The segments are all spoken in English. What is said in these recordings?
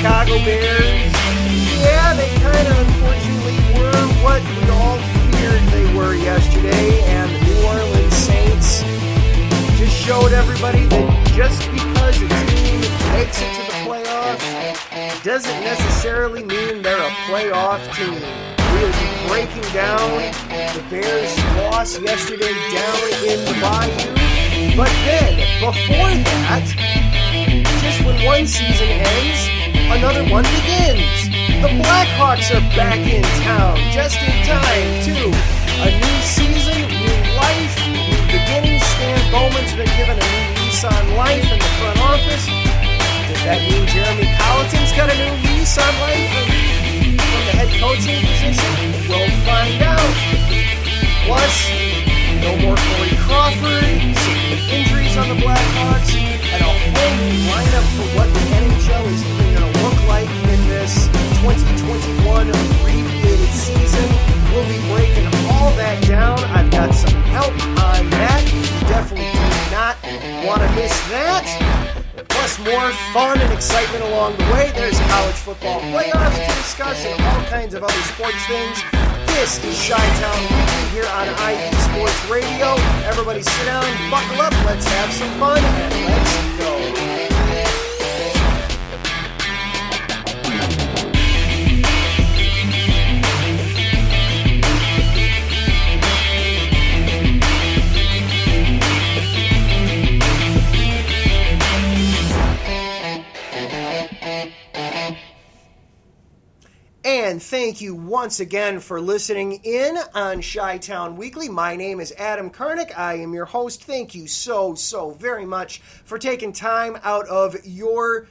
Chicago Bears, yeah, they kind of unfortunately were what we all feared they were yesterday, and the New Orleans Saints just showed everybody that just because a team makes it to the playoffs doesn't necessarily mean they're a playoff team. We'll be breaking down the Bears' loss yesterday down in the Bayou. But then, before that, just when one season ends, another one begins. The Blackhawks are back in town, just in time, too. A new season, new life, new beginnings. Stan Bowman's been given a new lease on life in the front office. Does that mean Jeremy Colleton's got a new lease on life from the head coaching position? We'll find out. Plus, no more Corey Crawford, some injuries on the Blackhawks, and a whole new lineup for what the NHL is even going to look like in this 2021 abbreviated season. We'll be breaking all that down. I've got some help on that. You definitely do not want to miss that. Plus more fun and excitement along the way. There's college football playoffs to discuss and all kinds of other sports things. This is Chi-Town Weekly here on IE Sports Radio. Everybody sit down, buckle up, let's have some fun, and let's go. And thank you once again for listening in on Chi-Town Weekly. My name is Adam Karnick. I am your host. Thank you so very much for taking time out of your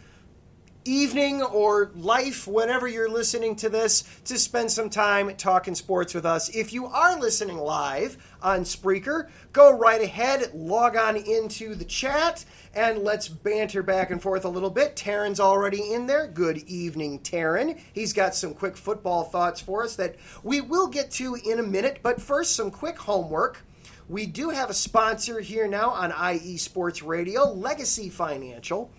evening or life, whenever you're listening to this, to spend some time talking sports with us. If you are listening live on Spreaker, go right ahead, log on into the chat, and let's banter back and forth a little bit. Taryn's already in there. Good evening, Taryn. He's got some quick football thoughts for us that we will get to in a minute, but first, some quick homework. We do have a sponsor here now on IE Sports Radio, Legacy Financial.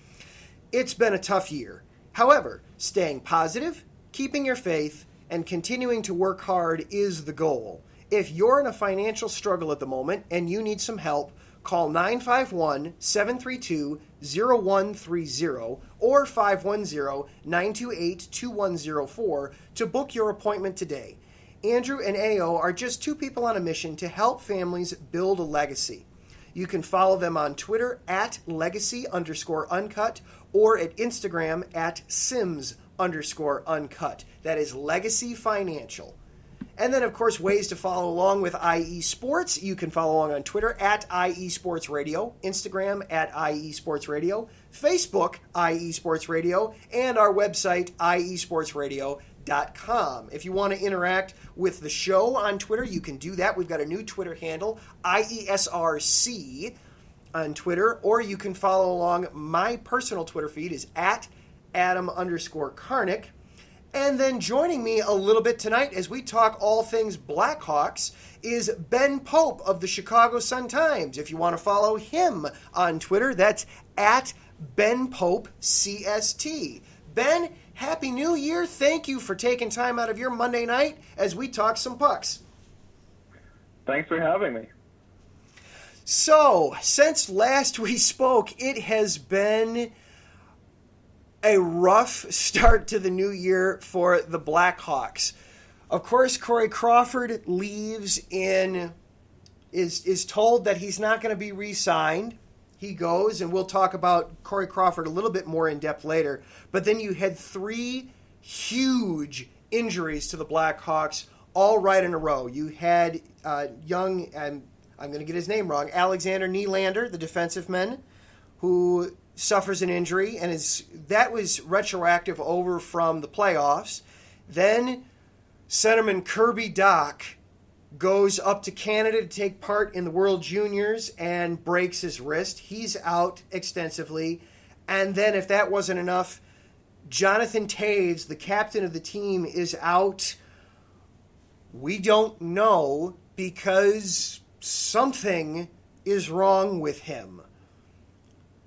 It's been a tough year. However, staying positive, keeping your faith, and continuing to work hard is the goal. If you're in a financial struggle at the moment and you need some help, call 951-732-0130 or 510-928-2104 to book your appointment today. Andrew and AO are just two people on a mission to help families build a legacy. You can follow them on Twitter at legacy_uncut or at Instagram at sims_uncut. That is Legacy Financial. And then, of course, ways to follow along with IE Sports. You can follow along on Twitter at IE Sports Radio, Instagram at IE Sports Radio, Facebook IE Sports Radio, and our website iesportsradio.com. If you want to interact with the show on Twitter, you can do that. We've got a new Twitter handle, IESRC on Twitter, or you can follow along. My personal Twitter feed is at Adam_Karnick. And then joining me a little bit tonight as we talk all things Blackhawks is Ben Pope of the Chicago Sun-Times. If you want to follow him on Twitter, that's at Ben Pope CST. Ben, Happy New Year. Thank you for taking time out of your Monday night as we talk some pucks. Thanks for having me. So, since last we spoke, it has been a rough start to the new year for the Blackhawks. Of course, Corey Crawford leaves is told that he's not going to be re-signed. He goes, and we'll talk about Corey Crawford a little bit more in depth later. But then you had three huge injuries to the Blackhawks all right in a row. You had young, and I'm going to get his name wrong, Alexander Nylander, the defensive man, who suffers an injury, and that was retroactive over from the playoffs. Then centerman Kirby Dach goes up to Canada to take part in the World Juniors and breaks his wrist. He's out extensively. And then if that wasn't enough, Jonathan Toews, the captain of the team, is out. We don't know because something is wrong with him.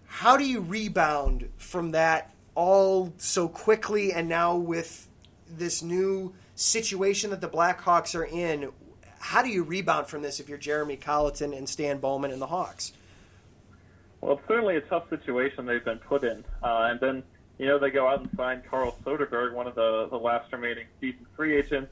How do you rebound from that all so quickly, and now with this new situation that the Blackhawks are in, how do you rebound from this if you're Jeremy Colleton and Stan Bowman and the Hawks? Well, it's certainly a tough situation they've been put in. And then, they go out and sign Carl Soderberg, one of the last remaining season free agents,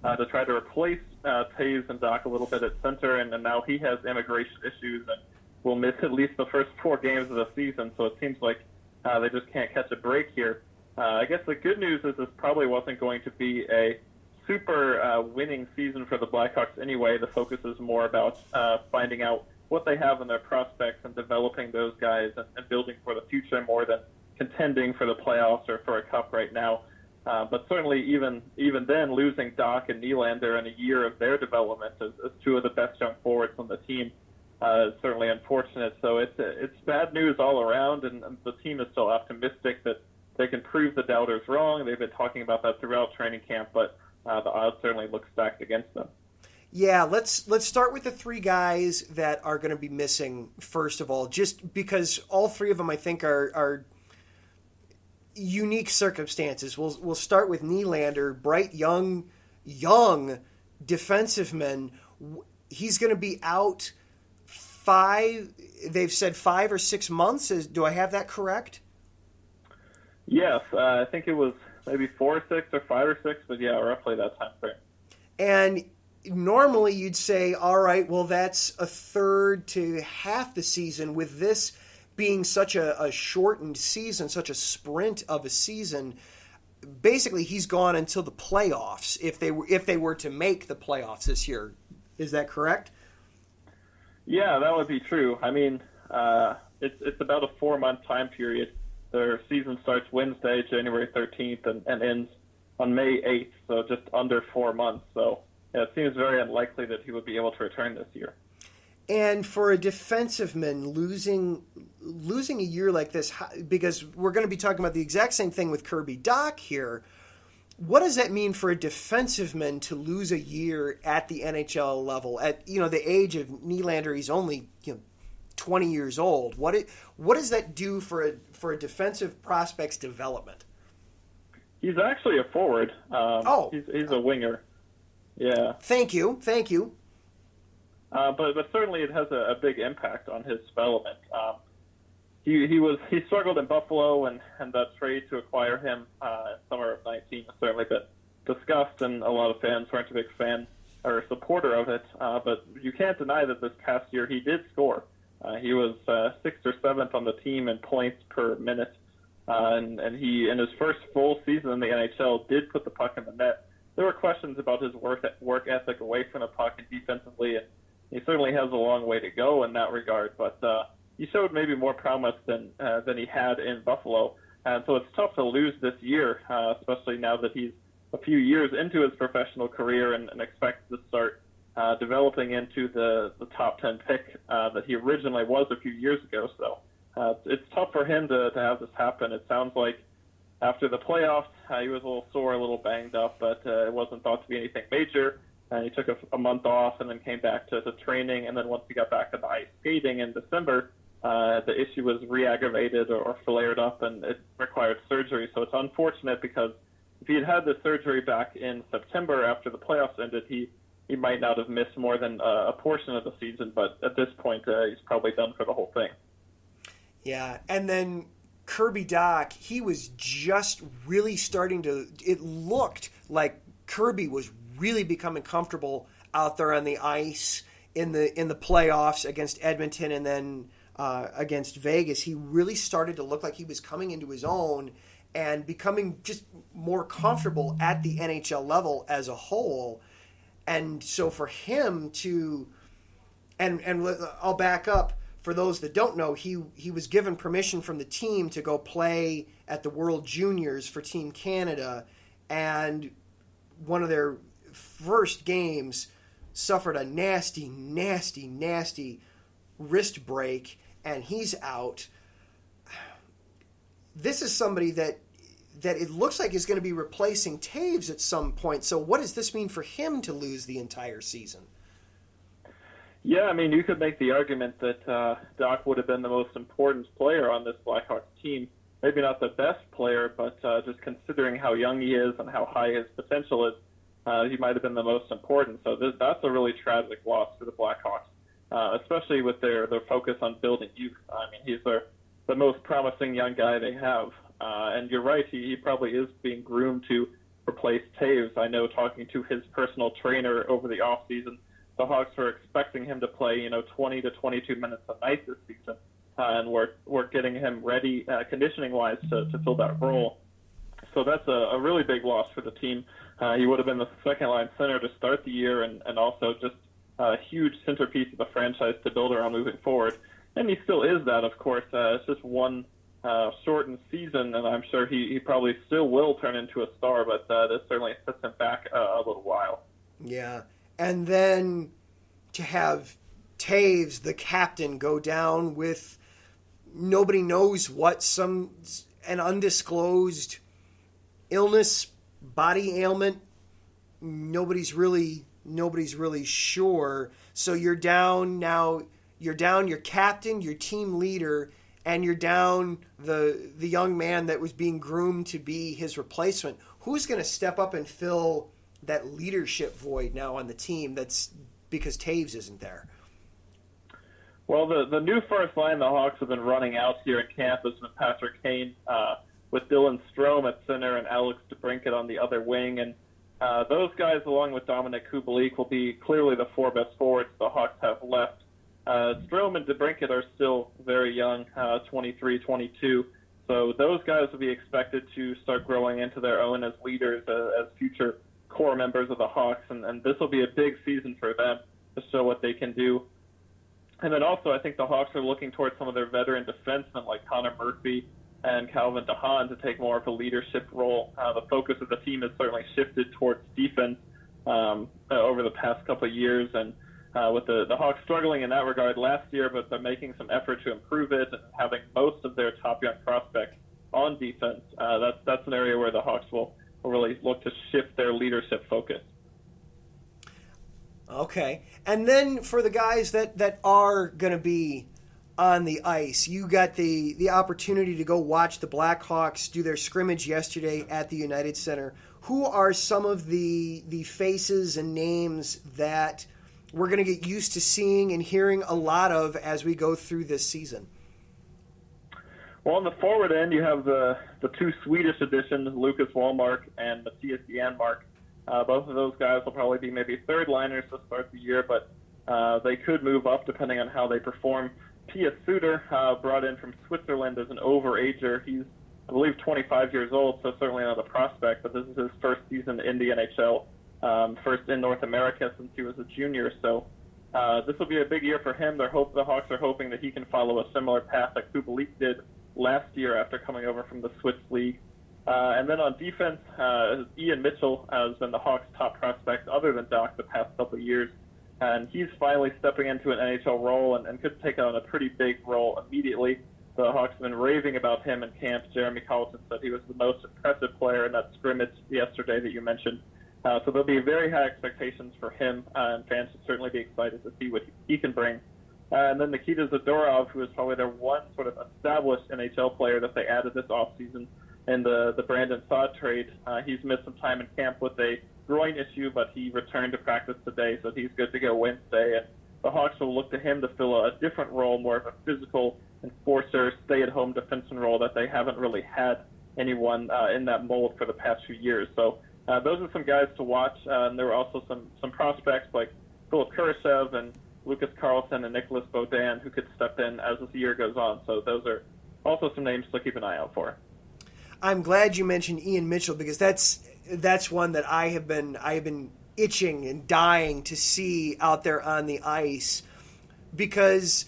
to try to replace Taves and Doc a little bit at center. And now he has immigration issues and will miss at least the first 4 games of the season. So it seems like they just can't catch a break here. I guess the good news is this probably wasn't going to be a super winning season for the Blackhawks anyway. The focus is more about finding out what they have in their prospects and developing those guys and building for the future more than contending for the playoffs or for a cup right now. But certainly even then, losing Doc and Nylander in a year of their development as 2 of the best young forwards on the team is certainly unfortunate. So it's bad news all around, and the team is still optimistic that they can prove the doubters wrong. They've been talking about that throughout training camp, but the odds certainly look stacked against them. Yeah, let's start with the 3 guys that are going to be missing, first of all, just because all 3 of them, I think, are unique circumstances. We'll start with Nylander, bright, young defensive-man. He's going to be out they've said 5 or 6 months. Do I have that correct? Yes, I think it was maybe 4 or 6 or 5 or 6, but yeah, roughly that time frame. And normally you'd say, all right, well, that's a third to half the season. With this being such a shortened season, such a sprint of a season, basically he's gone until the playoffs if they were to make the playoffs this year. Is that correct? Yeah, that would be true. I mean, it's about a 4-month time period. Their season starts Wednesday, January 13th, and ends on May 8th, so just under 4 months. So yeah, it seems very unlikely that he would be able to return this year. And for a defensive man, losing a year like this, because we're going to be talking about the exact same thing with Kirby Dach here, what does that mean for a defensive man to lose a year at the NHL level? At the age of Nylander, he's only 20 years old. What does that do for a defensive prospect's development? He's actually a forward. He's a winger. Yeah. Thank you. But certainly it has a big impact on his development. He struggled in Buffalo, and that trade to acquire him in summer of 19 has certainly been discussed, and a lot of fans weren't a big fan or a supporter of it. But you can't deny that this past year he did score. He was 6th or 7th on the team in points per minute, and he, in his first full season in the NHL, did put the puck in the net. There were questions about his work ethic away from the puck and defensively, and he certainly has a long way to go in that regard. But he showed maybe more promise than he had in Buffalo, and so it's tough to lose this year, especially now that he's a few years into his professional career and expects to start developing into the top 10 pick that he originally was a few years ago. So it's tough for him to have this happen. It sounds like after the playoffs, he was a little sore, a little banged up, but it wasn't thought to be anything major. And he took a month off and then came back to training. And then once he got back on the ice skating in December, the issue was re-aggravated or flared up, and it required surgery. So it's unfortunate because if he had had the surgery back in September after the playoffs ended, he might not have missed more than a portion of the season. But at this point, he's probably done for the whole thing. Yeah, and then Kirby Dach, he was just really starting to – it looked like Kirby was really becoming comfortable out there on the ice in the playoffs against Edmonton and then against Vegas. He really started to look like he was coming into his own and becoming just more comfortable at the NHL level as a whole. And so for him to and I'll back up. For those that don't know, he was given permission from the team to go play at the World Juniors for Team Canada, and one of their first games suffered a nasty wrist break, and he's out. This is somebody that it looks like is going to be replacing Taves at some point. So what does this mean for him to lose the entire season? Yeah, I mean, you could make the argument that Doc would have been the most important player on this Blackhawks team maybe not the best player, but just considering how young he is and how high his potential is, he might have been the most important. So that's a really tragic loss for the Blackhawks, especially with their focus on building youth. I mean, he's the most promising young guy they have. And you're right, he probably is being groomed to replace Taves. I know, talking to his personal trainer over the offseason, the Hawks were expecting him to play, 20 to 22 minutes a night this season. And we're getting him ready conditioning-wise to fill that role. So that's a really big loss for the team. He would have been the second-line center to start the year, and also just a huge centerpiece of the franchise to build around moving forward. And he still is that, of course. It's just one shortened season, and I'm sure he probably still will turn into a star, but this certainly sets him back a little while. Yeah, and then to have Taves, the captain, go down with nobody knows what, an undisclosed illness, body ailment. Nobody's really sure. So you're down now. You're down your captain, your team leader, and you're down the young man that was being groomed to be his replacement. Who's going to step up and fill that leadership void now on the team? That's because Taves isn't there. Well, the new first line the Hawks have been running out here in camp has been Patrick Kane, with Dylan Strome at center and Alex DeBrincat on the other wing. And those guys, along with Dominic Kubalik, will be clearly the four best forwards the Hawks have left. Strome and DeBrincat are still very young, 23, 22. So those guys will be expected to start growing into their own as leaders, as future core members of the Hawks. And this will be a big season for them to show what they can do. And then also, I think the Hawks are looking towards some of their veteran defensemen like Connor Murphy and Calvin DeHaan to take more of a leadership role. The focus of the team has certainly shifted towards defense over the past couple of years, and with the Hawks struggling in that regard last year, but they're making some effort to improve it and having most of their top young prospects on defense. That's an area where the Hawks will really look to shift their leadership focus. Okay. And then for the guys that are going to be on the ice, you got the opportunity to go watch the Blackhawks do their scrimmage yesterday at the United Center. Who are some of the faces and names that we're going to get used to seeing and hearing a lot of as we go through this season? Well, on the forward end, you have the two Swedish additions, Lucas Wallmark and Matthias Janmark. Both of those guys will probably be maybe third-liners to start the year, but they could move up depending on how they perform. Pia Suter, brought in from Switzerland as an overager. He's, I believe, 25 years old, so certainly not a prospect, but this is his first season in the NHL, first in North America since he was a junior. So this will be a big year for him. The Hawks are hoping that he can follow a similar path that Kubalik did last year after coming over from the Swiss League. And then on defense, Ian Mitchell has been the Hawks' top prospect other than Doc the past couple of years. And he's finally stepping into an NHL role and could take on a pretty big role immediately. The Hawks have been raving about him in camp. Jeremy Colleton said he was the most impressive player in that scrimmage yesterday that you mentioned. So there'll be very high expectations for him, and fans should certainly be excited to see what he can bring. And then Nikita Zadorov, who is probably their one sort of established NHL player that they added this offseason in the Brandon Saad trade. He's missed some time in camp with a groin issue, but he returned to practice today, so he's good to go Wednesday. And the Hawks will look to him to fill a different role, more of a physical enforcer, stay-at-home defenseman role that they haven't really had anyone in that mold for the past few years. So those are some guys to watch. And there were also some prospects like Philip Kurashev and Lucas Carlson and Nicholas Baudin who could step in as the year goes on. So those are also some names to keep an eye out for. I'm glad you mentioned Ian Mitchell because that's one that I have been itching and dying to see out there on the ice because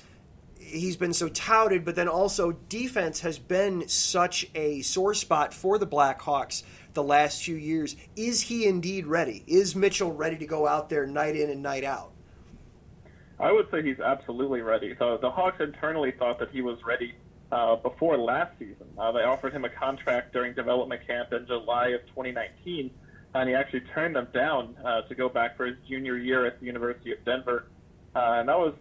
he's been so touted, but then also defense has been such a sore spot for the Blackhawks the last few years. Is he indeed ready? Is Mitchell ready to go out there night in and night out? I would say he's absolutely ready. So the Hawks internally thought that he was ready before last season. They offered him a contract during development camp in July of 2019, and he actually turned them down to go back for his junior year at the University of Denver. And that was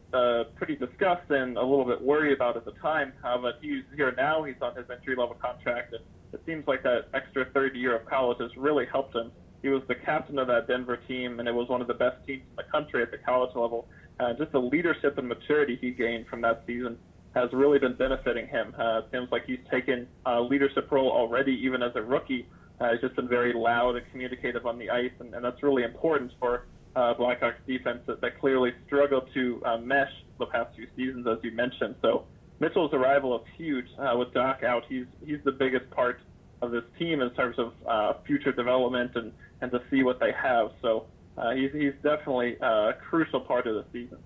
pretty discussed and a little bit worried about at the time. But he's here now. He's on his entry-level contract. And it seems like that extra third year of college has really helped him. He was the captain of that Denver team, and it was one of the best teams in the country at the college level. Just the leadership and maturity he gained from that season has really been benefiting him. It seems like he's taken a leadership role already, even as a rookie. He's just been very loud and communicative on the ice, and that's really important for Blackhawks defense that clearly struggled to mesh the past few seasons, as you mentioned. So Mitchell's arrival is huge. With Doc out, he's the biggest part of this team in terms of future development and to see what they have. So he's definitely a crucial part of the season.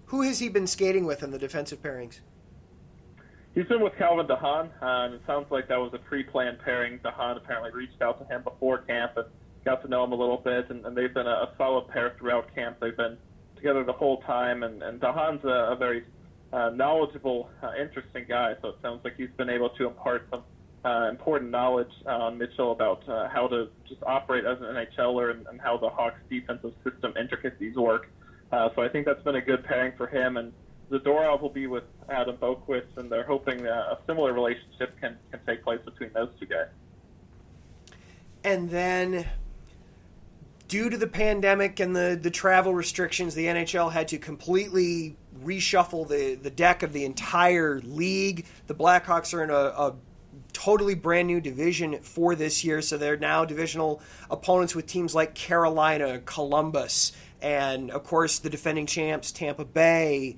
Who has he been skating with in the defensive pairings? He's been with Calvin DeHaan, and it sounds like that was a pre-planned pairing. DeHaan apparently reached out to him before camp and got to know him a little bit, and they've been a solid pair throughout camp. They've been together the whole time, and DeHaan's a very knowledgeable, interesting guy, so it sounds like he's been able to impart some important knowledge on Mitchell about how to just operate as an NHLer and how the Hawks' defensive system intricacies work. So I think that's been a good pairing for him, and Zadorov will be with Adam Boquist, and they're hoping a similar relationship can take place between those two guys. And then, due to the pandemic and the travel restrictions, the NHL had to completely reshuffle the deck of the entire league. The Blackhawks are in a totally brand new division for this year, so they're now divisional opponents with teams like Carolina, Columbus, and, of course, the defending champs, Tampa Bay,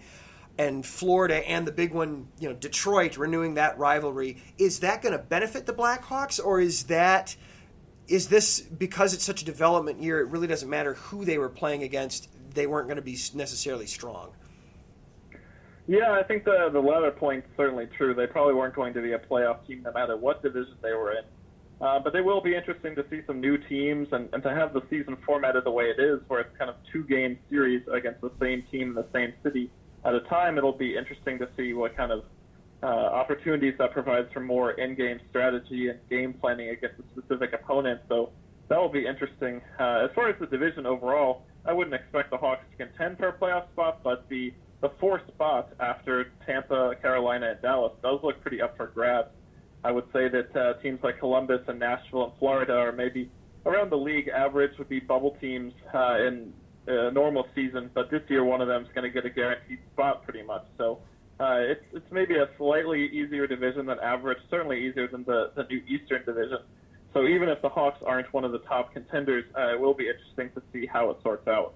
and Florida, and the big one, Detroit, renewing that rivalry. Is that going to benefit the Blackhawks, or is this, because it's such a development year, it really doesn't matter who they were playing against, they weren't going to be necessarily strong? Yeah, I think the latter point's certainly true. They probably weren't going to be a playoff team no matter what division they were in. But they will be interesting to see some new teams and to have the season formatted the way it is, where it's kind of 2-game series against the same team in the same city at a time. It'll be interesting to see what kind of opportunities that provides for more in-game strategy and game planning against a specific opponent. So that will be interesting. As far as the division overall, I wouldn't expect the Hawks to contend for a playoff spot, but the fourth spot after Tampa, Carolina, and Dallas does look pretty up for grabs. I would say that teams like Columbus and Nashville and Florida are maybe around the league average, would be bubble teams in a normal season, but this year one of them is going to get a guaranteed spot pretty much. So it's maybe a slightly easier division than average, certainly easier than the new Eastern division. So even if the Hawks aren't one of the top contenders, it will be interesting to see how it sorts out.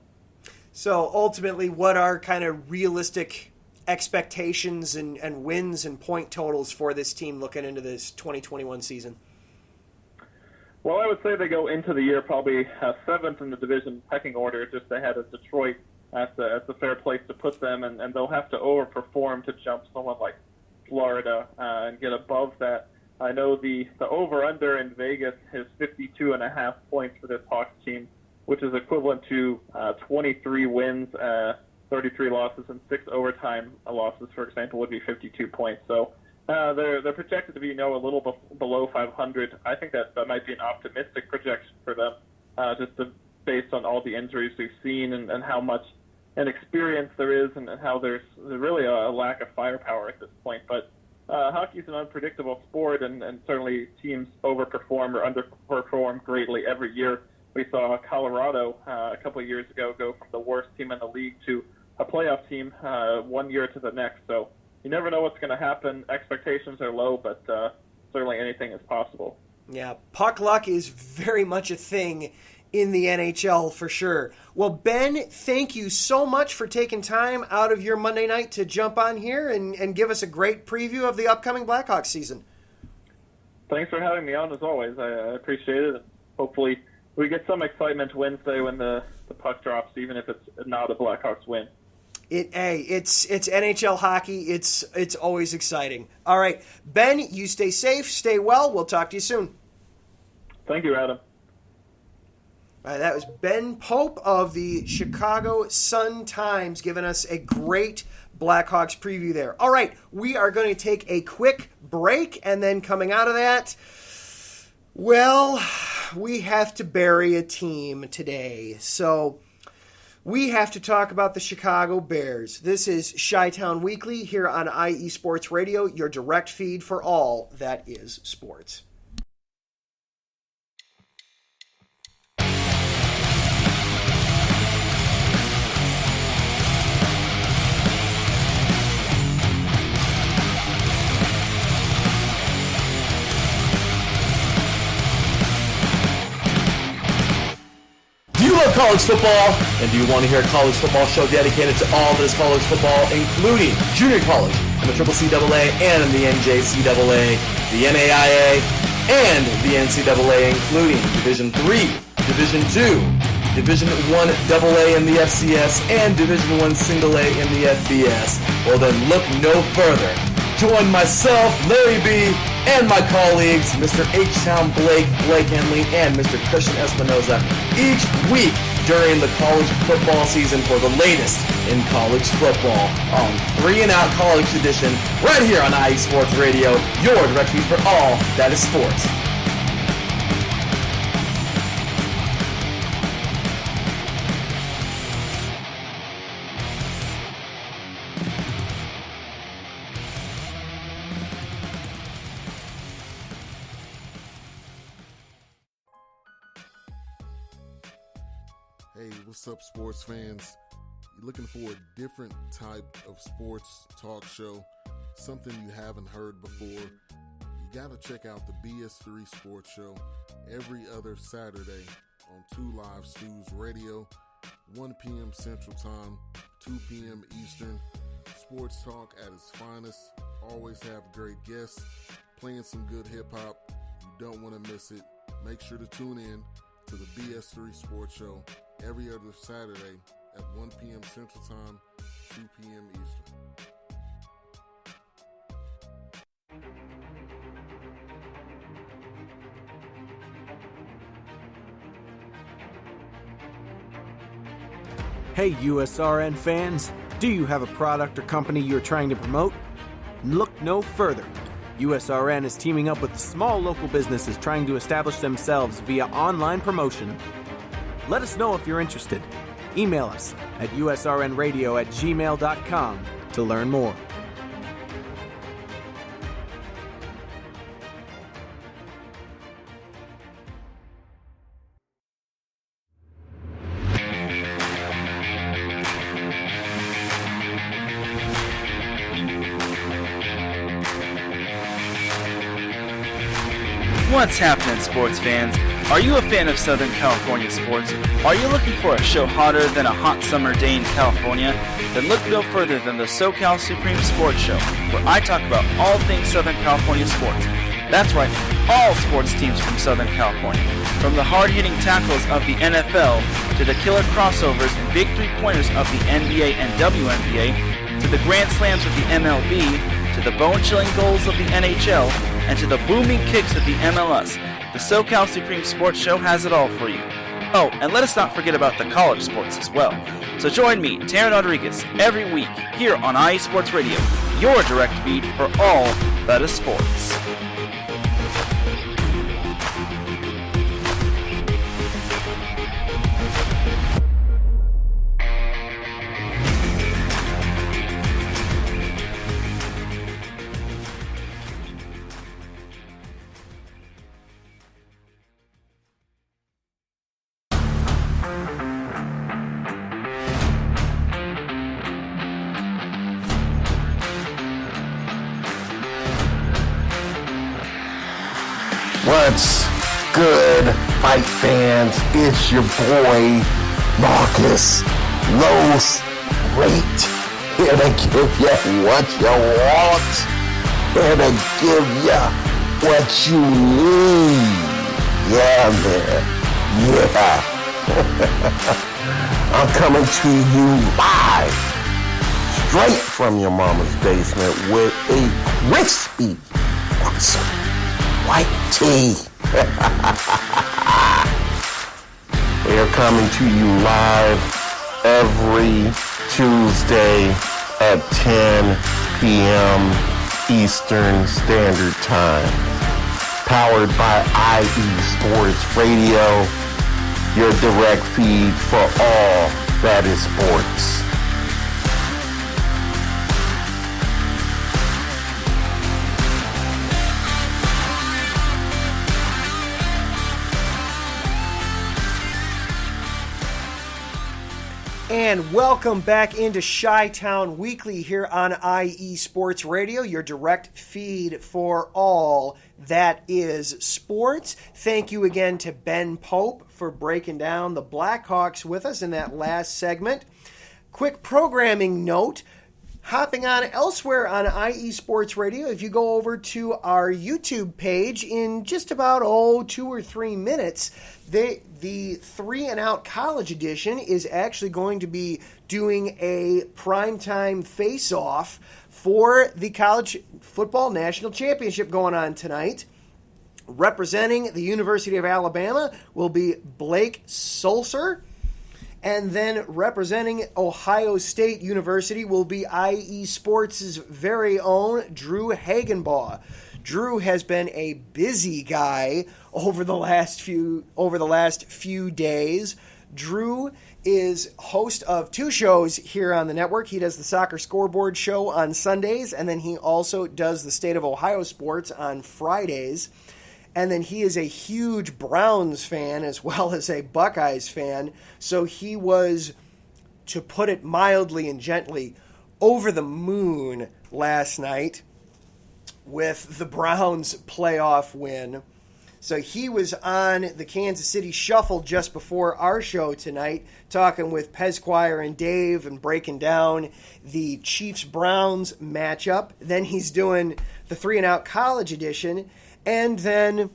So ultimately, what are kind of realistic expectations and wins and point totals for this team looking into this 2021 season? Well, I would say they go into the year probably seventh in the division pecking order, just ahead of Detroit. That's a fair place to put them, and they'll have to overperform to jump someone like Florida and get above that. I know the over-under in Vegas is 52.5 points for this Hawks team, which is equivalent to 23 wins, 33 losses, and 6 overtime losses, for example, would be 52 points. So they're projected to be, a little below 500. I think that might be an optimistic projection for them, based on all the injuries we've seen and how much inexperience there is and how there's really a lack of firepower at this point. But hockey's an unpredictable sport, and certainly teams overperform or underperform greatly every year. We saw Colorado a couple of years ago go from the worst team in the league to a playoff team 1 year to the next. So you never know what's going to happen. Expectations are low, but certainly anything is possible. Yeah, puck luck is very much a thing in the NHL for sure. Well, Ben, thank you so much for taking time out of your Monday night to jump on here and give us a great preview of the upcoming Blackhawks season. Thanks for having me on, as always. I appreciate it. And hopefully we get some excitement Wednesday when the puck drops, even if it's not a Blackhawks win. It's NHL hockey. It's always exciting. All right, Ben, you stay safe, stay well. We'll talk to you soon. Thank you, Adam. All right, that was Ben Pope of the Chicago Sun-Times giving us a great Blackhawks preview there. All right, we are going to take a quick break, and then coming out of that, well, we have to bury a team today. So we have to talk about the Chicago Bears. This is Chi-Town Weekly here on IE Sports Radio, your direct feed for all that is sports. Do you love college football? And do you want to hear a college football show dedicated to all that is college football, including junior college and the CCCAA and the NJCAA, the NAIA, and the NCAA, including Division III, Division II, Division I AA in the FCS, and Division I Single A in the FBS? Well then look no further. Join myself, Larry B., and my colleagues, Mr. H-Town Blake Henley, and Mr. Christian Espinoza, each week during the college football season for the latest in college football on 3 and Out College Edition, right here on IE Sports Radio, your direct feed for all that is sports. Hey, what's up, sports fans? You're looking for a different type of sports talk show, something you haven't heard before? You gotta check out the BS3 Sports Show every other Saturday on 2 Live Stews Radio, 1 p.m. Central Time, 2 p.m. Eastern. Sports talk at its finest. Always have great guests, playing some good hip-hop. You don't want to miss it. Make sure to tune in to the BS3 Sports Show every other Saturday at 1 p.m. Central Time, 2 p.m. Eastern. Hey USRN fans, do you have a product or company you're trying to promote? Look no further. USRN is teaming up with small local businesses trying to establish themselves via online promotion. Let us know if you're interested. Email us at usrnradio@gmail.com to learn more. What's happening, sports fans? Are you a fan of Southern California sports? Are you looking for a show hotter than a hot summer day in California? Then look no further than the SoCal Supreme Sports Show, where I talk about all things Southern California sports. That's right, all sports teams from Southern California. From the hard-hitting tackles of the NFL, to the killer crossovers and big three-pointers of the NBA and WNBA, to the grand slams of the MLB, to the bone-chilling goals of the NHL, and to the booming kicks of the MLS. The SoCal Supreme Sports Show has it all for you. Oh, and let us not forget about the college sports as well. So join me, Taryn Rodriguez, every week here on IE Sports Radio, your direct feed for all that is sports. What's good, fight fans? It's your boy, Marcus Los Rate, here to give you what you want, here to give you what you need. Yeah, man. Yeah. I'm coming to you live, straight from your mama's basement with a crispy, awesome white tea. We're coming to you live every Tuesday at 10 p.m. Eastern Standard Time. Powered by IE Sports Radio, your direct feed for all That is sports. And welcome back into Chi-Town Weekly here on IE Sports Radio, your direct feed for all that is sports. Thank you again to Ben Pope for breaking down the Blackhawks with us in that last segment. Quick programming note, hopping on elsewhere on IE Sports Radio, if you go over to our YouTube page in just about 2 or 3 minutes, the 3 and Out College Edition is actually going to be doing a primetime face-off for the College Football National Championship going on tonight. Representing the University of Alabama will be Blake Sulcer. And then representing Ohio State University will be IE Sports' very own Drew Hagenbaugh. Drew has been a busy guy over the last few days. Drew is host of 2 shows here on the network. He does the Soccer Scoreboard show on Sundays, and then he also does the State of Ohio Sports on Fridays. And then he is a huge Browns fan as well as a Buckeyes fan. So he was, to put it mildly and gently, over the moon last night with the Browns' playoff win. So he was on the Kansas City Shuffle just before our show tonight, talking with Pezquire and Dave and breaking down the Chiefs-Browns matchup. Then he's doing the 3 and Out College Edition. And then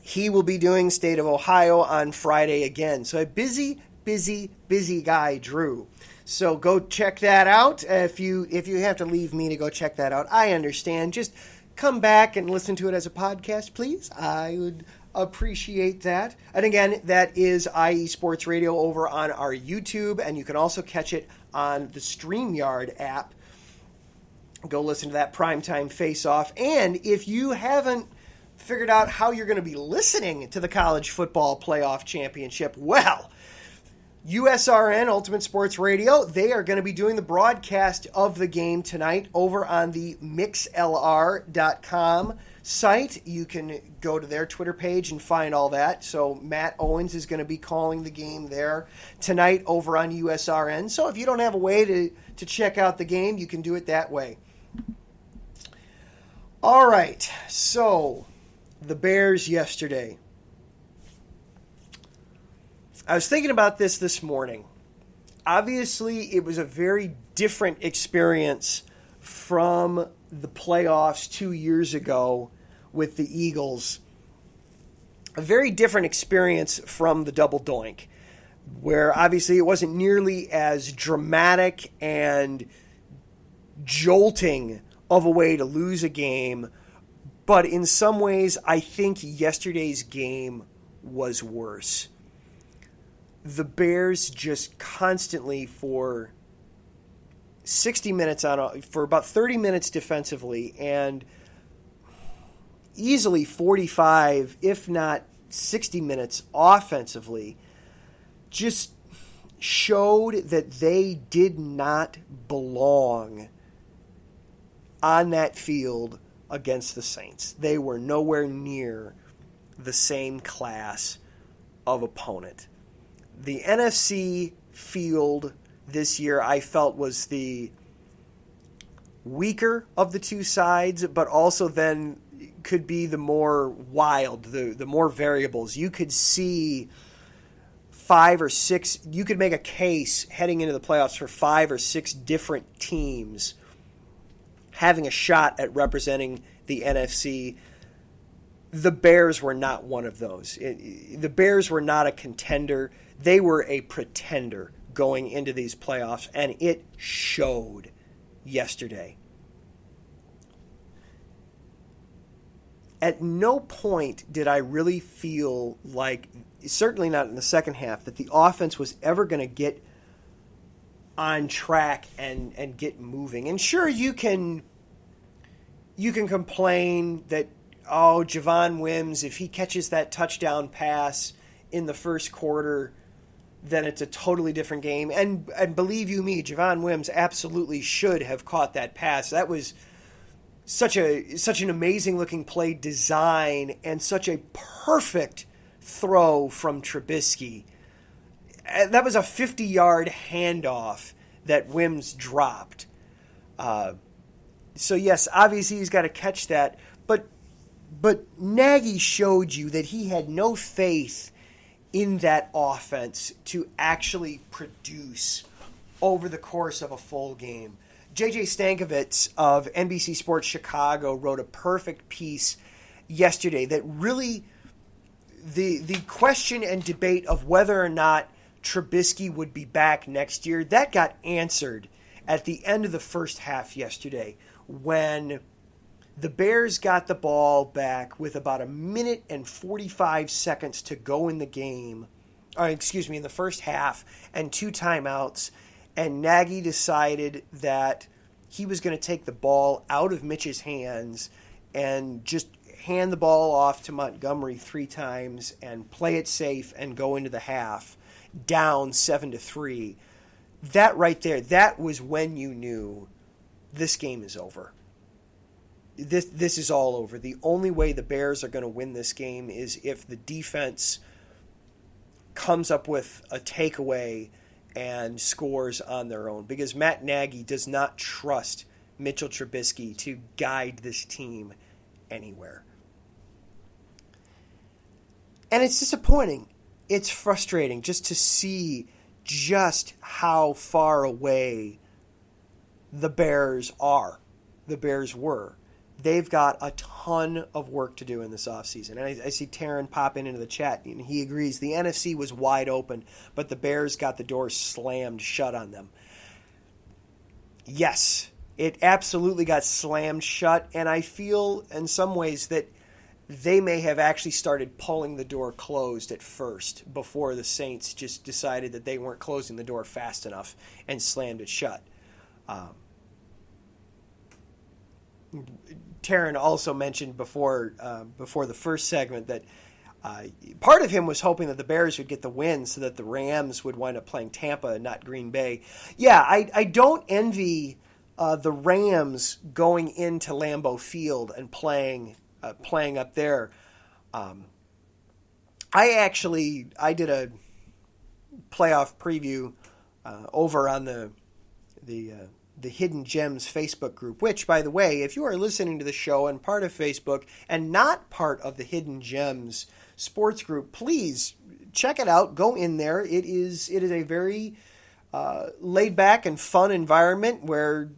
he will be doing State of Ohio on Friday again. So a busy guy, Drew. So go check that out. If you have to leave me to go check that out, I understand. Just come back and listen to it as a podcast, please. I would appreciate that. And again, that is IE Sports Radio over on our YouTube, and you can also catch it on the StreamYard app. Go listen to that Primetime Face-Off. And if you haven't figured out how you're going to be listening to the College Football Playoff Championship, well, USRN, Ultimate Sports Radio, they are going to be doing the broadcast of the game tonight over on the mixlr.com site. You can go to their Twitter page and find all that. So Matt Owens is going to be calling the game there tonight over on USRN. So if you don't have a way to check out the game, you can do it that way. All right, so the Bears yesterday. I was thinking about this morning. Obviously, it was a very different experience from the playoffs 2 years ago with the Eagles. A very different experience from the double doink, where obviously it wasn't nearly as dramatic and jolting of a way to lose a game, but in some ways, I think yesterday's game was worse. The Bears just constantly for 60 minutes for about 30 minutes defensively and easily 45, if not 60 minutes offensively, just showed that they did not belong on that field against the Saints. They were nowhere near the same class of opponent. The NFC field this year I felt was the weaker of the two sides, but also then could be the more wild, the more variables. You could see 5 or 6, you could make a case heading into the playoffs for 5 or 6 different teams having a shot at representing the NFC. The Bears were not one of those. The Bears were not a contender. They were a pretender going into these playoffs, and it showed yesterday. At no point did I really feel like, certainly not in the second half, that the offense was ever going to get on track and get moving. And sure, you can complain that, oh, Javon Wims, if he catches that touchdown pass in the first quarter, then it's a totally different game. And believe you me, Javon Wims absolutely should have caught that pass. That was such an amazing looking play design and such a perfect throw from Trubisky. That was a 50-yard handoff that Wims dropped. So yes, obviously he's got to catch that, but Nagy showed you that he had no faith in that offense to actually produce over the course of a full game. JJ Stankovitz of NBC Sports Chicago wrote a perfect piece yesterday that really the question and debate of whether or not Trubisky would be back next year, that got answered at the end of the first half yesterday when the Bears got the ball back with about 1 minute and 45 seconds to go in the game, in the first half, and 2 timeouts, and Nagy decided that he was going to take the ball out of Mitch's hands and just hand the ball off to Montgomery 3 times and play it safe and go into the half down 7-3. That right there, that was when you knew this game is over. This is all over. The only way the Bears are going to win this game is if the defense comes up with a takeaway and scores on their own, because Matt Nagy does not trust Mitchell Trubisky to guide this team anywhere. And it's disappointing. It's frustrating just to see just how far away the Bears are. The Bears were. They've got a ton of work to do in this offseason. And I see Taryn pop into the chat, and he agrees. The NFC was wide open, but the Bears got the door slammed shut on them. Yes, it absolutely got slammed shut, and I feel in some ways that they may have actually started pulling the door closed at first before the Saints just decided that they weren't closing the door fast enough and slammed it shut. Taryn also mentioned before the first segment that part of him was hoping that the Bears would get the win so that the Rams would wind up playing Tampa and not Green Bay. Yeah, I don't envy the Rams going into Lambeau Field and playing up there. I did a playoff preview over on the Hidden Gems Facebook group, which, by the way, if you are listening to the show and part of Facebook and not part of the Hidden Gems sports group, please check it out. Go in there. It is a very laid back and fun environment where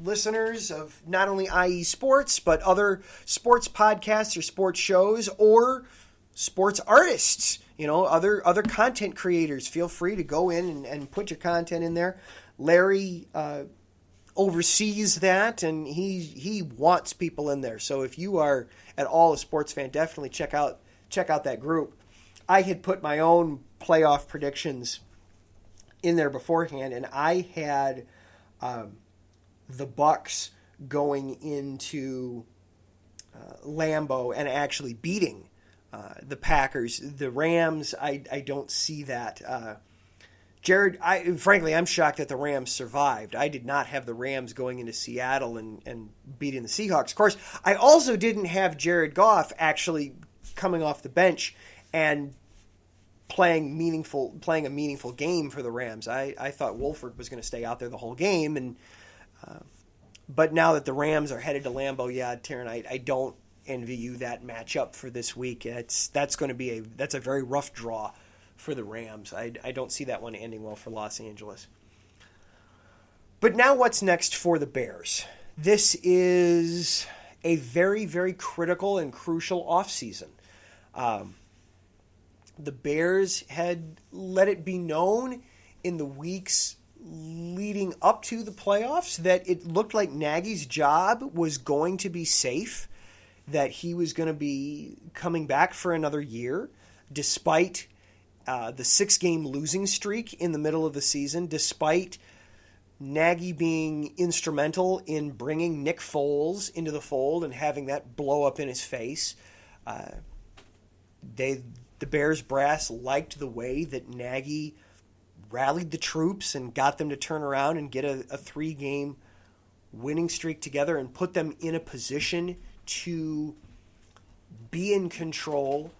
listeners of not only IE Sports but other sports podcasts or sports shows or sports artists, other content creators, feel free to go in and put your content in there. Larry oversees that, and he wants people in there. So if you are at all a sports fan, definitely check out that group. I had put my own playoff predictions in there beforehand, and I had the Bucks going into Lambeau and actually beating the Packers. The Rams, I don't see that. Jared, frankly, I'm shocked that the Rams survived. I did not have the Rams going into Seattle and beating the Seahawks. Of course, I also didn't have Jared Goff actually coming off the bench and playing a meaningful game for the Rams. I thought Wolford was going to stay out there the whole game, and but now that the Rams are headed to Lambeau, yeah, Taryn, I don't envy you that matchup for this week. That's a very rough draw for the Rams. I don't see that one ending well for Los Angeles. But now what's next for the Bears? This is a very, very critical and crucial offseason. The Bears had let it be known in the weeks leading up to the playoffs that it looked like Nagy's job was going to be safe, that he was going to be coming back for another year, despite the 6-game losing streak in the middle of the season, despite Nagy being instrumental in bringing Nick Foles into the fold and having that blow up in his face. the Bears brass liked the way that Nagy rallied the troops and got them to turn around and get a 3-game winning streak together and put them in a position to be in control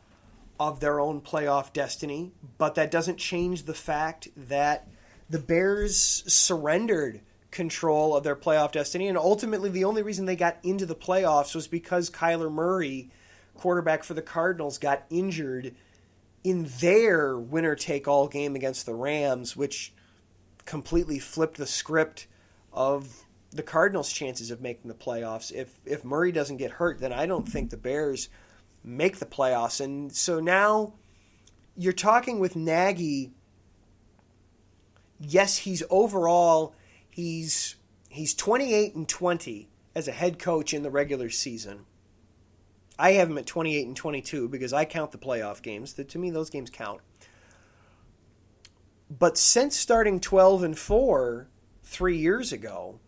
of their own playoff destiny. But that doesn't change the fact that the Bears surrendered control of their playoff destiny, and ultimately the only reason they got into the playoffs was because Kyler Murray, quarterback for the Cardinals, got injured in their winner-take-all game against the Rams, which completely flipped the script of the Cardinals' chances of making the playoffs. If Murray doesn't get hurt, then I don't think the Bears make the playoffs. And so now you're talking with Nagy. Yes, he's 28-20 as a head coach in the regular season. I have him at 28-22 because I count the playoff games. To me, those games count. But since starting 12-4 3 years ago,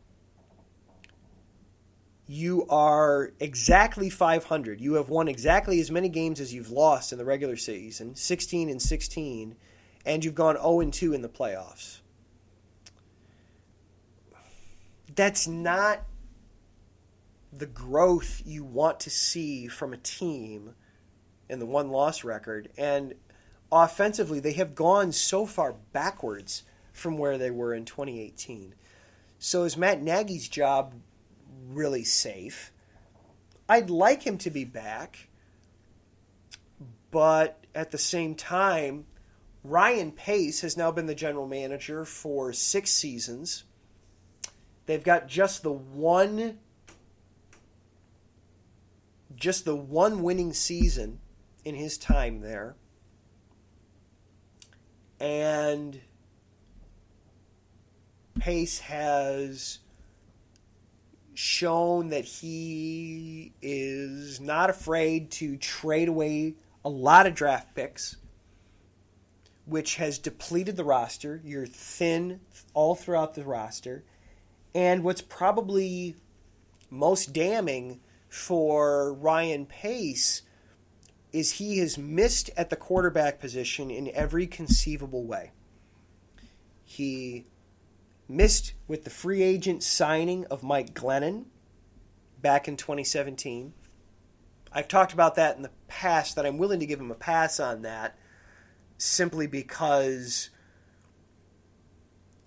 you are exactly 500. You have won exactly as many games as you've lost in the regular season, 16-16, and you've gone 0-2 in the playoffs. That's not the growth you want to see from a team in the one-loss record. And offensively, they have gone so far backwards from where they were in 2018. So is Matt Nagy's job really safe? I'd like him to be back, but at the same time, Ryan Pace has now been the general manager for 6 seasons. They've got just the one winning season in his time there. And Pace has shown that he is not afraid to trade away a lot of draft picks, which has depleted the roster. You're thin all throughout the roster. And what's probably most damning for Ryan Pace is he has missed at the quarterback position in every conceivable way. He missed with the free agent signing of Mike Glennon back in 2017. I've talked about that in the past, that I'm willing to give him a pass on that simply because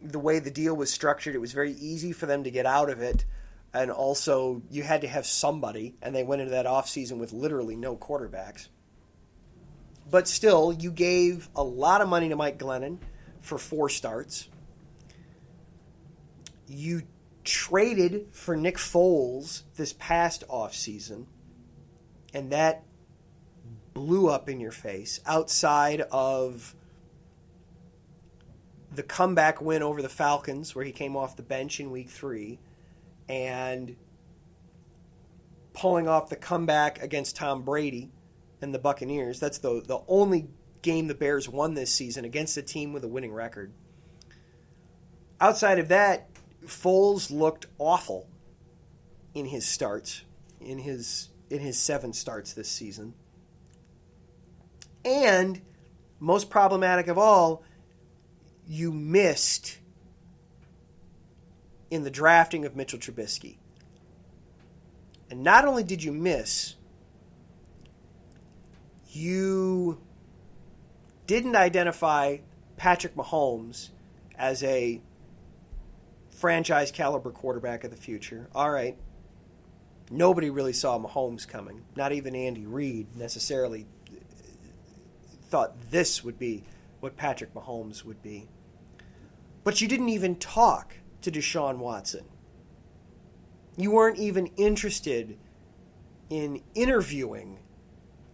the way the deal was structured, it was very easy for them to get out of it. And also, you had to have somebody, and they went into that offseason with literally no quarterbacks. But still, you gave a lot of money to Mike Glennon for 4 starts. You traded for Nick Foles this past offseason, and that blew up in your face outside of the comeback win over the Falcons, where he came off the bench in week 3, and pulling off the comeback against Tom Brady and the Buccaneers. That's the only game the Bears won this season against a team with a winning record. Outside of that, Foles looked awful in his starts, in his 7 starts this season. And most problematic of all, you missed in the drafting of Mitchell Trubisky. And not only did you miss, you didn't identify Patrick Mahomes as a franchise caliber quarterback of the future. All right. Nobody really saw Mahomes coming. Not even Andy Reid necessarily thought this would be what Patrick Mahomes would be. But you didn't even talk to Deshaun Watson. You weren't even interested in interviewing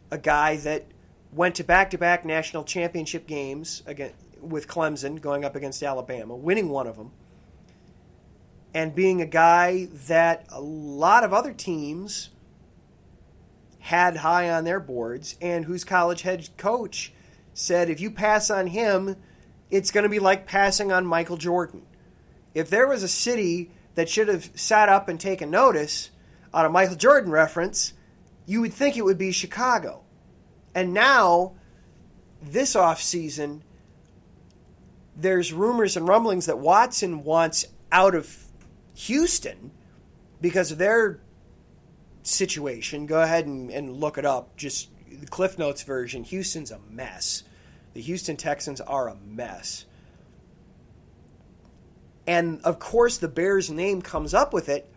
a guy that went to back-to-back national championship games again with Clemson, going up against Alabama, winning one of them, and being a guy that a lot of other teams had high on their boards, and whose college head coach said, if you pass on him, it's going to be like passing on Michael Jordan. If there was a city that should have sat up and taken notice on a Michael Jordan reference, you would think it would be Chicago. And now this offseason, there's rumors and rumblings that Watson wants out of Houston because of their situation. Go ahead and look it up. Just the Cliff Notes version. Houston's a mess. The Houston Texans are a mess. And, of course, the Bears' name comes up with it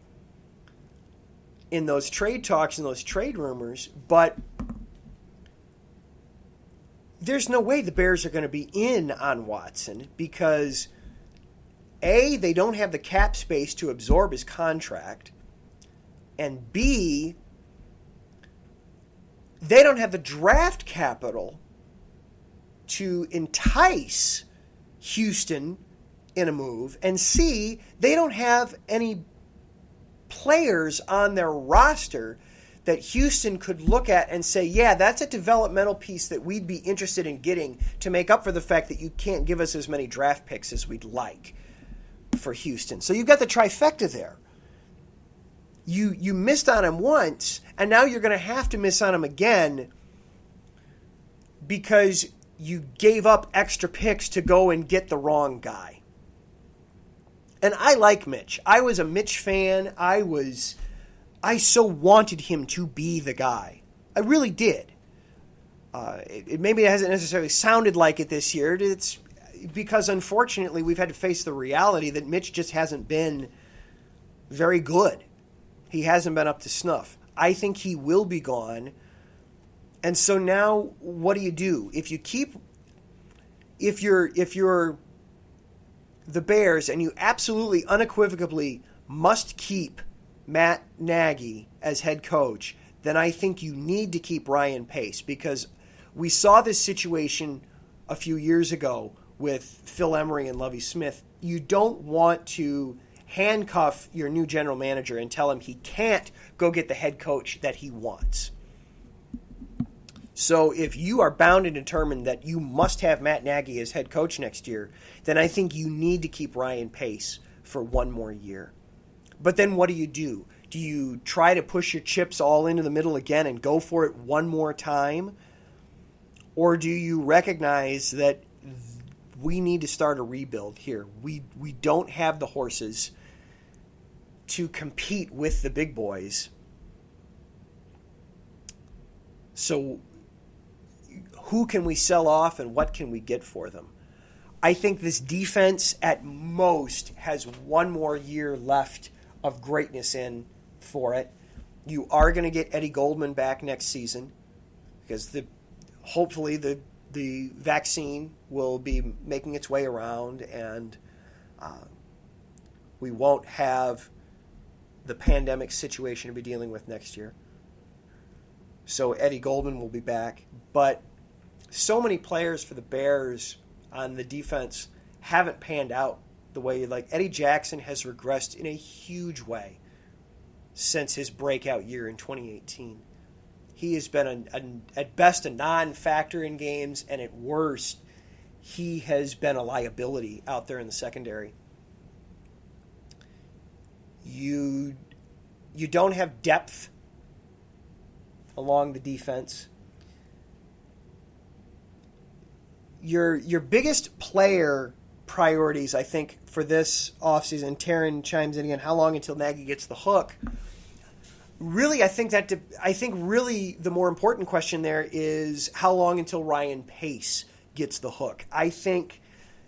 in those trade talks and those trade rumors, but there's no way the Bears are going to be in on Watson because, A, they don't have the cap space to absorb his contract, and B, they don't have the draft capital to entice Houston in a move, and C, they don't have any players on their roster that Houston could look at and say, yeah, that's a developmental piece that we'd be interested in getting to make up for the fact that you can't give us as many draft picks as we'd like for Houston. So you've got the trifecta there. You missed on him once, and now you're going to have to miss on him again because you gave up extra picks to go and get the wrong guy. And I like Mitch. I was a Mitch fan. I so wanted him to be the guy. I really did. Maybe it hasn't necessarily sounded like it this year. It's because, unfortunately, we've had to face the reality that Mitch just hasn't been very good. He hasn't been up to snuff. I think he will be gone. And so now, what do? If you're the Bears and you absolutely unequivocally must keep Matt Nagy as head coach, then I think you need to keep Ryan Pace, because we saw this situation a few years ago with Phil Emery and Lovie Smith. You don't want to handcuff your new general manager and tell him he can't go get the head coach that he wants. So if you are bound and determined that you must have Matt Nagy as head coach next year, then I think you need to keep Ryan Pace for one more year. But then what do? Do you try to push your chips all into the middle again and go for it one more time? Or do you recognize that we need to start a rebuild here? We don't have the horses to compete with the big boys. So who can we sell off and what can we get for them? I think this defense at most has one more year left of greatness in for it. You are going to get Eddie Goldman back next season because hopefully the vaccine will be making its way around and we won't have the pandemic situation to be dealing with next year. So Eddie Goldman will be back. But so many players for the Bears on the defense haven't panned out the way you'd like. Eddie Jackson has regressed in a huge way since his breakout year in 2018. He has been, at best, a non-factor in games, and at worst, he has been a liability out there in the secondary. You don't have depth along the defense. Your biggest player priorities, I think, for this offseason, Taryn chimes in again, how long until Nagy gets the hook? Really, I think really the more important question there is how long until Ryan Pace gets the hook. I think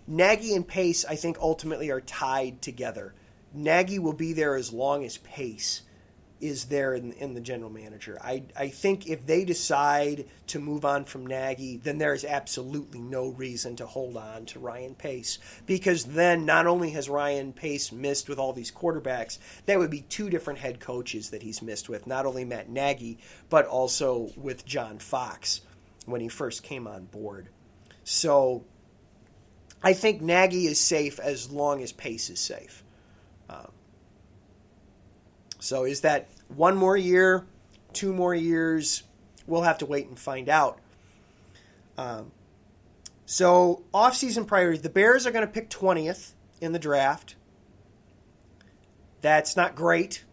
Nagy and Pace, ultimately are tied together. Nagy will be there as long as Pace is there in the general manager. I think if they decide to move on from Nagy, then there is absolutely no reason to hold on to Ryan Pace, because then not only has Ryan Pace missed with all these quarterbacks, that would be two different head coaches that he's missed with, not only Matt Nagy, but also with John Fox when he first came on board. So I think Nagy is safe as long as Pace is safe. So is that one more year, 2 more years? We'll have to wait and find out. So off-season priorities. The Bears are going to pick 20th in the draft. That's not great,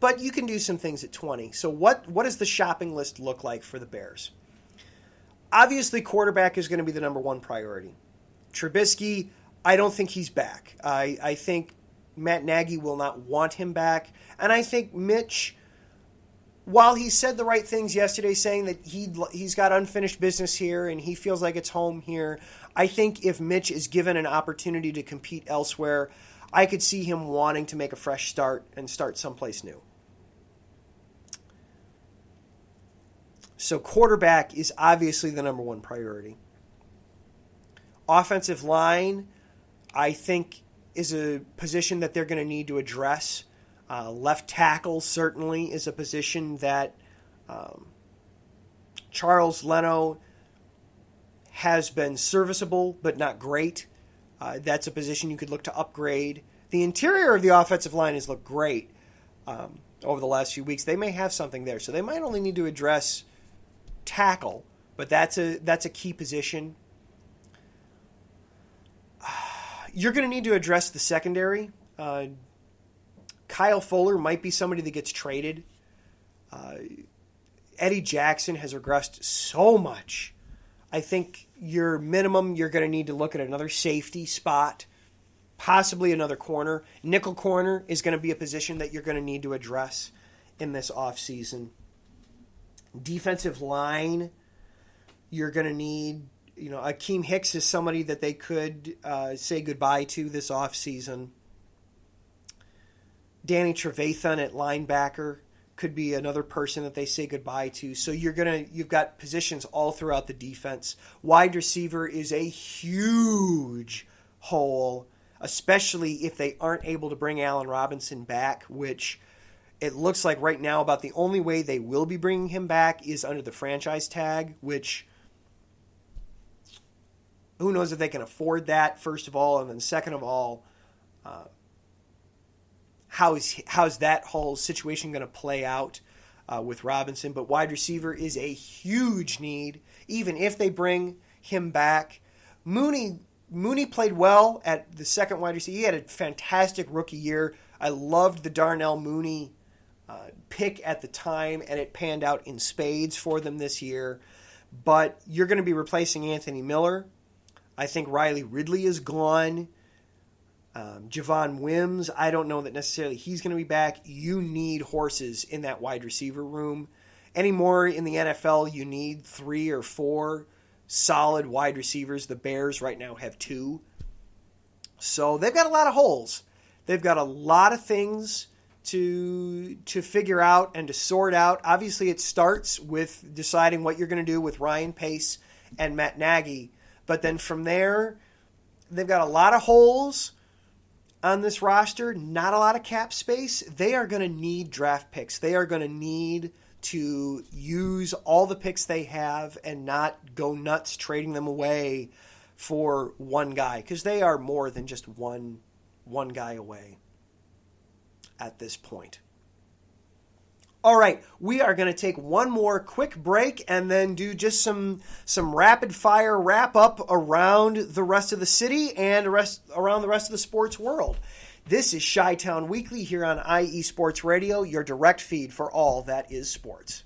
but you can do some things at 20. So what does the shopping list look like for the Bears? Obviously, quarterback is going to be the number one priority. Trubisky, I don't think he's back. I think Matt Nagy will not want him back. And I think Mitch, while he said the right things yesterday, saying that he's got unfinished business here and he feels like it's home here, I think if Mitch is given an opportunity to compete elsewhere, I could see him wanting to make a fresh start and start someplace new. So quarterback is obviously the number one priority. Offensive line, I think, is a position that they're going to need to address. Left tackle certainly is a position that Charles Leno has been serviceable but not great. That's a position you could look to upgrade. The interior of the offensive line has looked great over the last few weeks. They may have something there, so they might only need to address tackle, but that's a key position. You're going to need to address the secondary. Kyle Fuller might be somebody that gets traded. Eddie Jackson has regressed so much. I think your minimum, you're going to need to look at another safety spot, possibly another corner. Nickel corner is going to be a position that you're going to need to address in this offseason. Defensive line, you're going to need, Akeem Hicks is somebody that they could say goodbye to this offseason. Danny Trevathan at linebacker could be another person that they say goodbye to. So you've got positions all throughout the defense. Wide receiver is a huge hole, especially if they aren't able to bring Allen Robinson back, which it looks like right now about the only way they will be bringing him back is under the franchise tag, which who knows if they can afford that, first of all, and then second of all, how's that whole situation going to play out with Robinson? But wide receiver is a huge need, even if they bring him back. Mooney played well at the second wide receiver. He had a fantastic rookie year. I loved the Darnell Mooney pick at the time, and it panned out in spades for them this year. But you're going to be replacing Anthony Miller. I think Riley Ridley is gone. Javon Wims, I don't know that necessarily he's going to be back. You need horses in that wide receiver room. Anymore in the NFL, you need 3 or 4 solid wide receivers. The Bears right now have 2. So they've got a lot of holes. They've got a lot of things to figure out and to sort out. Obviously, it starts with deciding what you're going to do with Ryan Pace and Matt Nagy. But then from there, they've got a lot of holes on this roster, not a lot of cap space. They are going to need draft picks. They are going to need to use all the picks they have and not go nuts trading them away for one guy, because they are more than just one guy away at this point. All right, we are going to take one more quick break and then do just some rapid fire wrap up around the rest of the city and around the rest of the sports world. This is Chi-Town Weekly here on IE Sports Radio, your direct feed for all that is sports.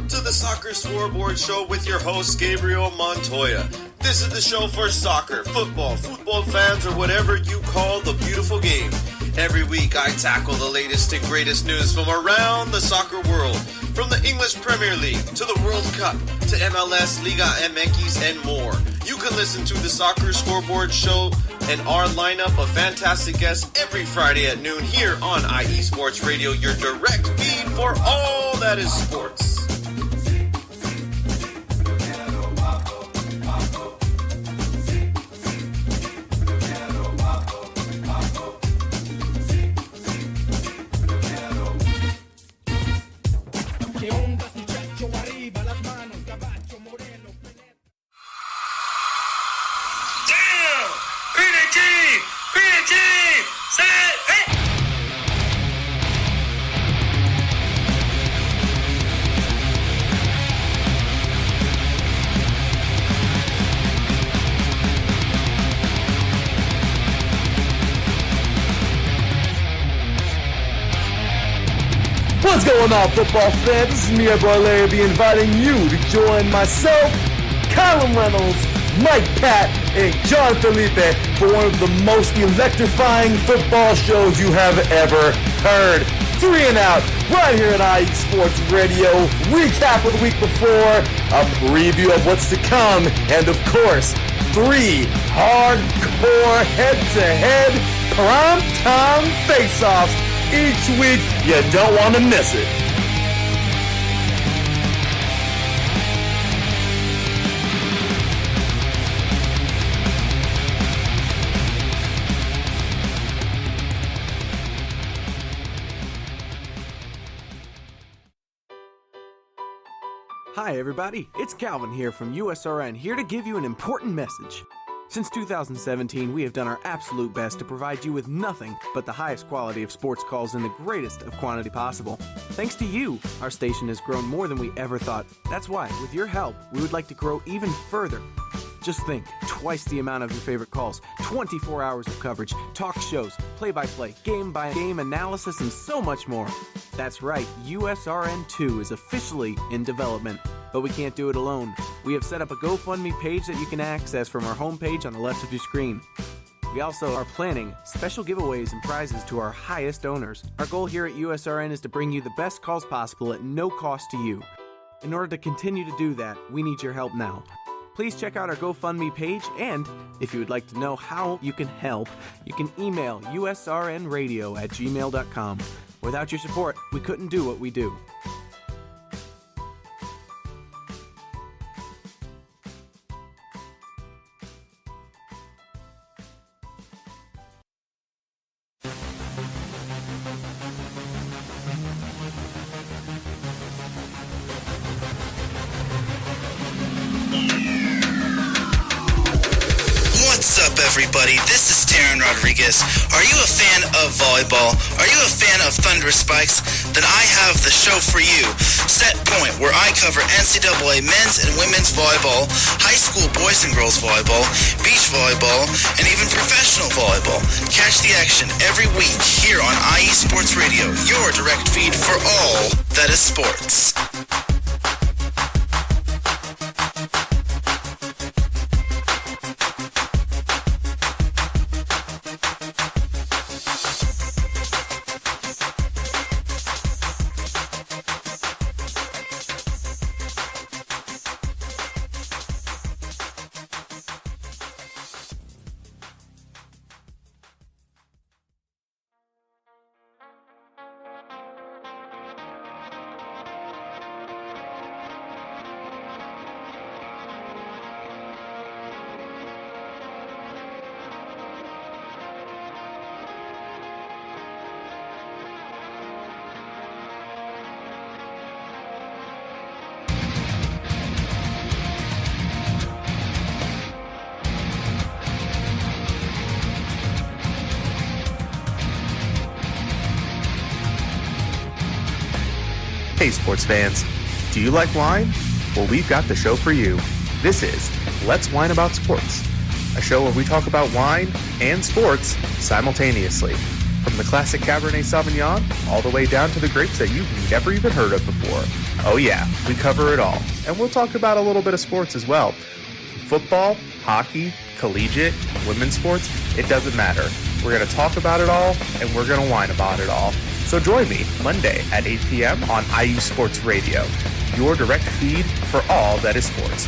To the Soccer Scoreboard Show with your host, Gabriel Montoya. This is the show for soccer, football fans, or whatever you call the beautiful game. Every week, I tackle the latest and greatest news from around the soccer world. From the English Premier League, to the World Cup, to MLS, Liga MX, and more. You can listen to the Soccer Scoreboard Show and our lineup of fantastic guests every Friday at noon here on IE Sports Radio, your direct feed for all that is sports. going on, football fans? This is me, your boy Larry B, inviting you to join myself, Colin Reynolds, Mike Pat, and John Felipe for one of the most electrifying football shows you have ever heard. 3 and Out, right here at IE Sports Radio. Recap of the week before, a preview of what's to come, and of course, 3 hardcore head-to-head prime-time face-offs each week. You don't want to miss it. Hi everybody, it's Calvin here from USRN, here to give you an important message. Since 2017, we have done our absolute best to provide you with nothing but the highest quality of sports calls in the greatest of quantity possible. Thanks to you, our station has grown more than we ever thought. That's why, with your help, we would like to grow even further. Just think, twice the amount of your favorite calls, 24 hours of coverage, talk shows, play-by-play, game-by-game analysis, and so much more. That's right, USRN2 is officially in development. But we can't do it alone. We have set up a GoFundMe page that you can access from our homepage on the left of your screen. We also are planning special giveaways and prizes to our highest donors. Our goal here at USRN is to bring you the best calls possible at no cost to you. In order to continue to do that, we need your help now. Please check out our GoFundMe page, and if you would like to know how you can help, you can email usrnradio@gmail.com. Without your support, we couldn't do what we do. What's up, everybody? This is Taryn Rodriguez. Are you a fan of volleyball? Are you a fan of Thunderous Spikes? Then I have the show for you, Set Point, where I cover NCAA men's and women's volleyball, high school boys and girls volleyball, beach volleyball, and even professional volleyball. Catch the action every week here on IE Sports Radio, your direct feed for all that is sports. Hey sports fans, do you like wine? Well, we've got the show for you. This is Let's Wine About Sports, a show where we talk about wine and sports simultaneously. From the classic Cabernet Sauvignon all the way down to the grapes that you've never even heard of before. Oh yeah, we cover it all. And we'll talk about a little bit of sports as well. Football, hockey, collegiate, women's sports, it doesn't matter. We're going to talk about it all, and we're going to whine about it all. So join me Monday at 8 p.m. on IU Sports Radio, your direct feed for all that is sports.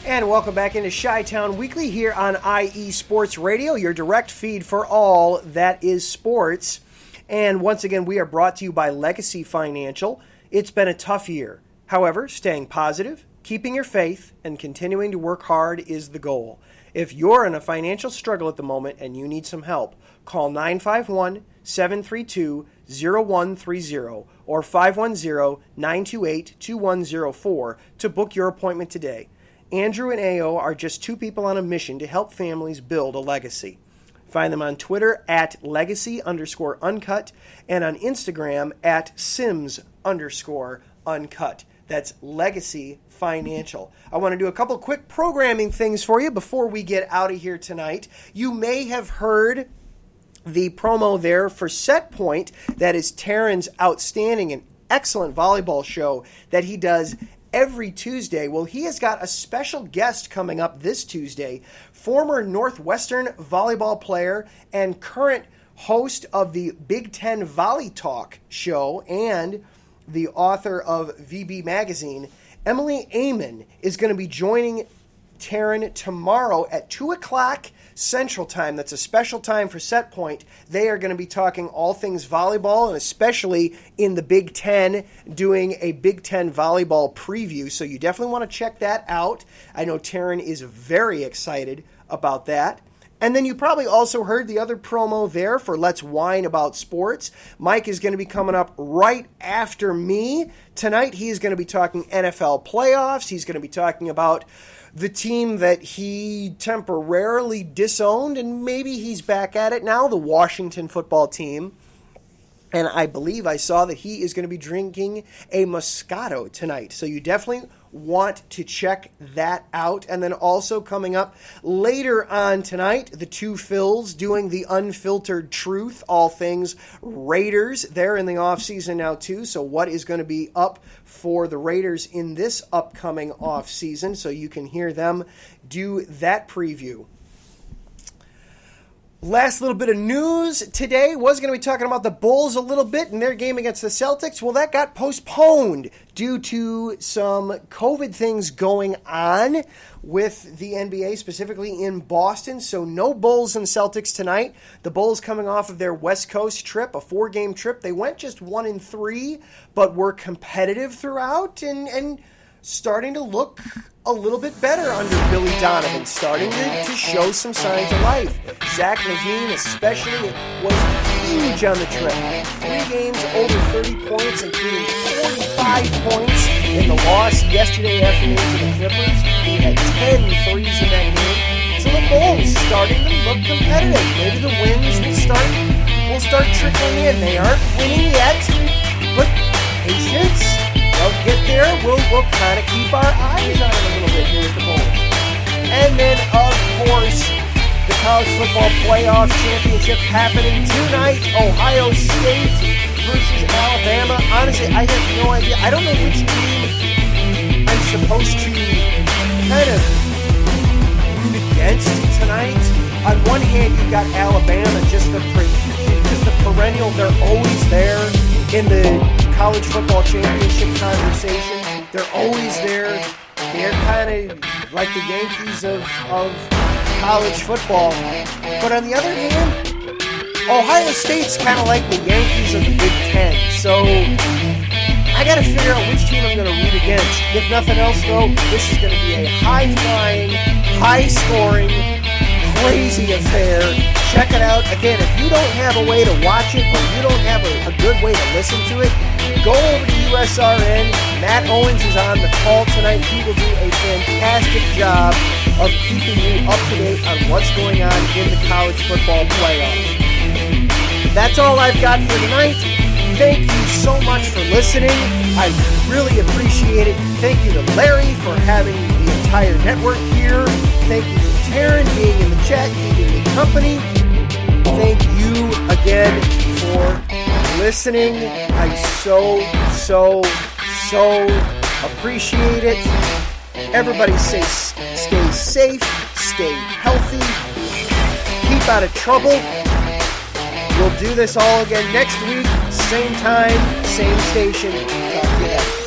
And welcome back into Chi-Town Weekly here on IE Sports Radio, your direct feed for all that is sports. And once again, we are brought to you by Legacy Financial. It's been a tough year. However, staying positive, keeping your faith, and continuing to work hard is the goal. If you're in a financial struggle at the moment and you need some help, call 951-732-0130 or 510-928-2104 to book your appointment today. Andrew and Ao are just two people on a mission to help families build a legacy. Find them on Twitter at legacy_uncut and on Instagram at Sims_uncut. That's Legacy Financial. I want to do a couple quick programming things for you before we get out of here tonight. You may have heard the promo there for Set Point. That is Taryn's outstanding and excellent volleyball show that he does every Tuesday. Well, he has got a special guest coming up this Tuesday, former Northwestern volleyball player and current host of the Big Ten Volley Talk show and the author of VB Magazine. Emily Amon is going to be joining Taryn tomorrow at 2 o'clock Central Time. That's a special time for Set Point. They are going to be talking all things volleyball, and especially in the Big Ten, doing a Big Ten volleyball preview. So you definitely want to check that out. I know Taryn is very excited about that. And then you probably also heard the other promo there for Let's Whine About Sports. Mike is going to be coming up right after me. Tonight he is going to be talking NFL playoffs. He's going to be talking about the team that he temporarily disowned, and maybe he's back at it now, the Washington football team. And I believe I saw that he is going to be drinking a Moscato tonight. So you definitely want to check that out. And then also coming up later on tonight, the two Phils doing the Unfiltered Truth, all things Raiders. They're in the offseason now too. So what is going to be up for the Raiders in this upcoming offseason? So you can hear them do that preview. Last little bit of news today, was going to be talking about the Bulls a little bit in their game against the Celtics. Well, that got postponed due to some COVID things going on with the NBA, specifically in Boston. So no Bulls and Celtics tonight. The Bulls coming off of their West Coast trip, a 4-game trip. They went just 1-3, but were competitive throughout and starting to look a little bit better under Billy Donovan, starting to show some signs of life. Zach LaVine especially was huge on the trip. 3 games over 30 points, including 45 points in the loss yesterday afternoon to the Clippers. He had 10 threes in that game. So the Bulls starting to look competitive. Maybe the wins will start trickling in. They aren't winning yet, but patience. They'll get there. We'll kind of keep our eyes on it a little bit here at the Bulls. And then, of course, the college football playoff championship happening tonight. Ohio State versus Alabama. Honestly, I have no idea. I don't know which team I'm supposed to kind of root against tonight. On one hand, you've got Alabama, just the perennial. They're always there in the college football championship conversation. They're always there. They're kind of like the Yankees of college football. But on the other hand, Ohio State's kind of like the Yankees of the Big Ten. So I got to figure out which team I'm going to root against. If nothing else, though, this is going to be a high-flying, high-scoring, crazy affair. Check it out. Again, if you don't have a way to watch it or you don't have a good way to listen to it, go over to USRN. Matt Owens is on the call tonight. He will do a fantastic job of keeping you up to date on what's going on in the college football playoffs. That's all I've got for tonight. Thank you so much for listening. I really appreciate it. Thank you to Larry for having the entire network here. Thank you to Taryn being in the chat, keeping me company. Thank you again for listening. I so appreciate it. Everybody stay safe, stay healthy, keep out of trouble. We'll do this all again next week, same time, same station. Talk to you then.